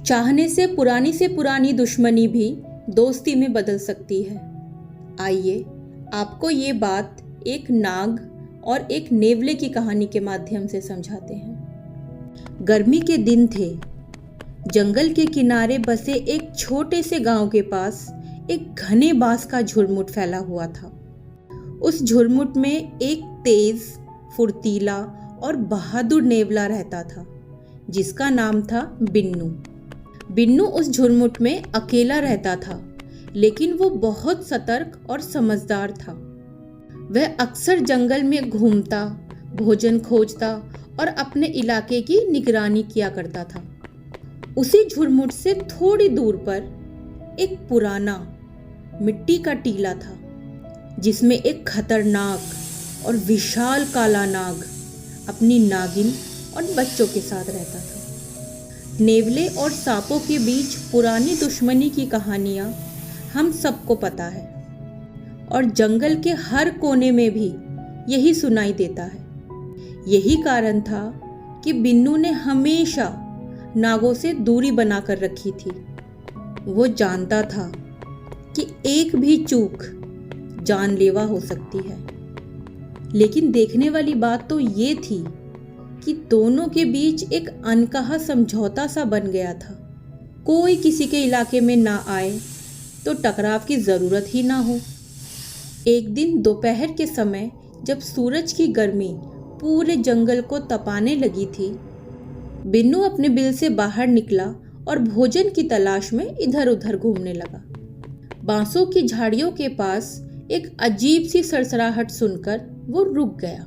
चाहने से पुरानी दुश्मनी भी दोस्ती में बदल सकती है। आइए आपको ये बात एक नाग और एक नेवले की कहानी के माध्यम से समझाते हैं। गर्मी के दिन थे। जंगल के किनारे बसे एक छोटे से गांव के पास एक घने बांस का झुरमुट फैला हुआ था। उस झुरमुट में एक तेज, फुर्तीला और बहादुर नेवला रहता था जिसका नाम था बिन्नू। बिन्नू उस झुरमुट में अकेला रहता था, लेकिन वो बहुत सतर्क और समझदार था। वह अक्सर जंगल में घूमता, भोजन खोजता और अपने इलाके की निगरानी किया करता था। उसी झुरमुट से थोड़ी दूर पर एक पुराना मिट्टी का टीला था जिसमें एक खतरनाक और विशाल काला नाग अपनी नागिन और बच्चों के साथ रहता था। नेवले और सांपों के बीच पुरानी दुश्मनी की कहानियां हम सबको पता है और जंगल के हर कोने में भी यही सुनाई देता है। यही कारण था कि बिन्नू ने हमेशा नागों से दूरी बनाकर रखी थी। वो जानता था कि एक भी चूक जानलेवा हो सकती है। लेकिन देखने वाली बात तो ये थी कि दोनों के बीच एक अनकहा समझौता सा बन गया था। कोई किसी के इलाके में ना आए तो टकराव की ज़रूरत ही ना हो। एक दिन दोपहर के समय जब सूरज की गर्मी पूरे जंगल को तपाने लगी थी, बिन्नू अपने बिल से बाहर निकला और भोजन की तलाश में इधर उधर घूमने लगा। बांसों की झाड़ियों के पास एक अजीब सी सरसराहट सुनकर वो रुक गया।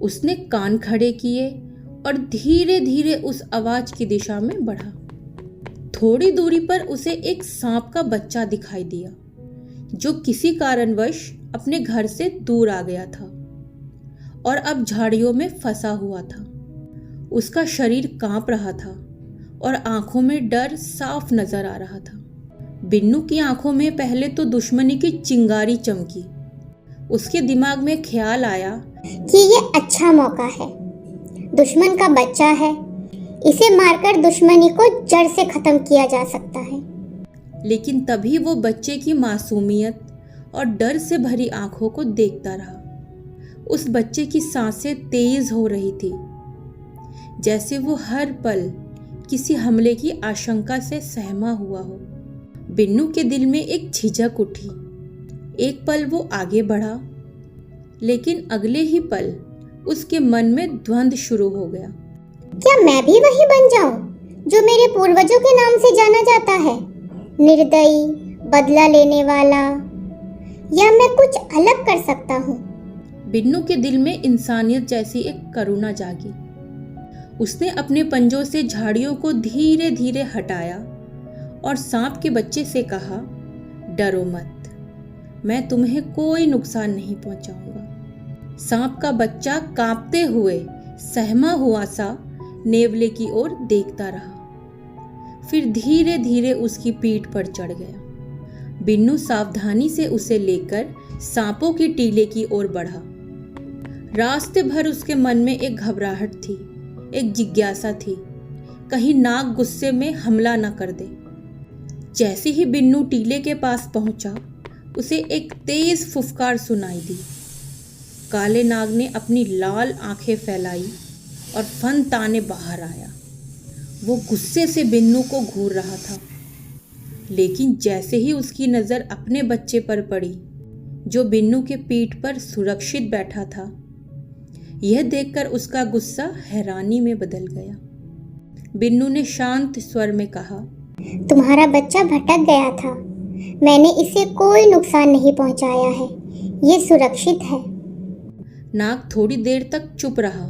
उसने कान खड़े किए और धीरे धीरे उस आवाज की दिशा में बढ़ा। थोड़ी दूरी पर उसे एक सांप का बच्चा दिखाई दिया जो किसी कारणवश अपने घर से दूर आ गया था और अब झाड़ियों में फंसा हुआ था। उसका शरीर कांप रहा था और आंखों में डर साफ नजर आ रहा था। बिन्नू की आंखों में पहले तो दुश्मनी की चिंगारी चमकी। उसके दिमाग में ख्याल आया कि ये अच्छा मौका है। दुश्मन का बच्चा है, इसे मारकर दुश्मनी को जड़ से खत्म किया जा सकता है। लेकिन तभी वो बच्चे की मासूमियत और डर से भरी आंखों को देखता रहा। उस बच्चे की सांसें तेज हो रही थी, जैसे वो हर पल किसी हमले की आशंका से सहमा हुआ हो। बिन्नू के दिल में एक झिझक उठी। एक पल वो आगे बढ़ा, लेकिन अगले ही पल उसके मन में द्वंद्व शुरू हो गया। क्या मैं भी वही बन जाऊं जो मेरे पूर्वजों के नाम से जाना जाता है? निर्दयी, बदला लेने वाला, या मैं कुछ अलग कर सकता हूँ? बिन्नू के दिल में इंसानियत जैसी एक करुणा जागी। उसने अपने पंजों से झाड़ियों को धीरे धीरे हटाया और सांप के बच्चे से कहा, डरो मत, मैं तुम्हें कोई नुकसान नहीं पहुंचाऊंगा। सांप का बच्चा कांपते हुए, सहमा हुआ सा नेवले की ओर देखता रहा, फिर धीरे धीरे उसकी पीठ पर चढ़ गया। बिन्नू सावधानी से उसे लेकर सांपों की टीले की ओर बढ़ा। रास्ते भर उसके मन में एक घबराहट थी, एक जिज्ञासा थी, कहीं नाग गुस्से में हमला न कर दे। जैसे ही बिन्नू टीले के पास पहुंचा, उसे एक तेज फुफकार सुनाई दी। काले नाग ने अपनी लाल आंखें फैलाई और फन ताने बाहर आया। वो गुस्से से बिन्नू को घूर रहा था, लेकिन जैसे ही उसकी नज़र अपने बच्चे पर पड़ी जो बिन्नू के पीठ पर सुरक्षित बैठा था, यह देखकर उसका गुस्सा हैरानी में बदल गया। बिन्नू ने शांत स्वर में कहा, तुम्हारा बच्चा भटक गया था, मैंने इसे कोई नुकसान नहीं पहुंचाया है, ये सुरक्षित है। नाग थोड़ी देर तक चुप रहा,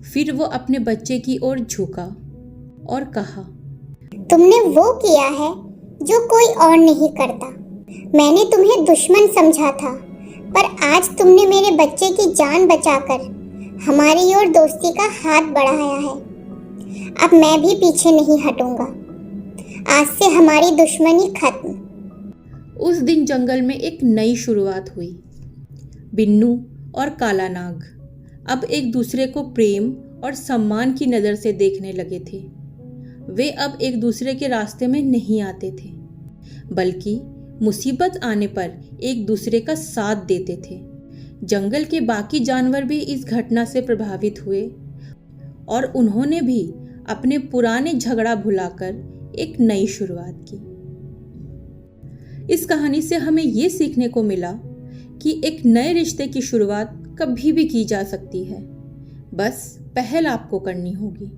फिर वो अपने बच्चे की ओर झुका और कहा, तुमने वो किया है जो कोई और नहीं करता। मैंने तुम्हें दुश्मन समझा था, पर आज तुमने मेरे बच्चे की जान बचाकर हमारी ओर दोस्ती का हाथ बढ़ाया है। अब मैं भी पीछे नहीं हटूंगा। आज से हमारी दुश्मनी खत्म। उस दिन जंगल में एक नई शुरुआत हुई। बिन्नू और काला नाग अब एक दूसरे को प्रेम और सम्मान की नज़र से देखने लगे थे। वे अब एक दूसरे के रास्ते में नहीं आते थे, बल्कि मुसीबत आने पर एक दूसरे का साथ देते थे। जंगल के बाकी जानवर भी इस घटना से प्रभावित हुए और उन्होंने भी अपने पुराने झगड़ा भुलाकर एक नई शुरुआत की। इस कहानी से हमें ये सीखने को मिला कि एक नए रिश्ते की शुरुआत कभी भी की जा सकती है, बस पहल आपको करनी होगी।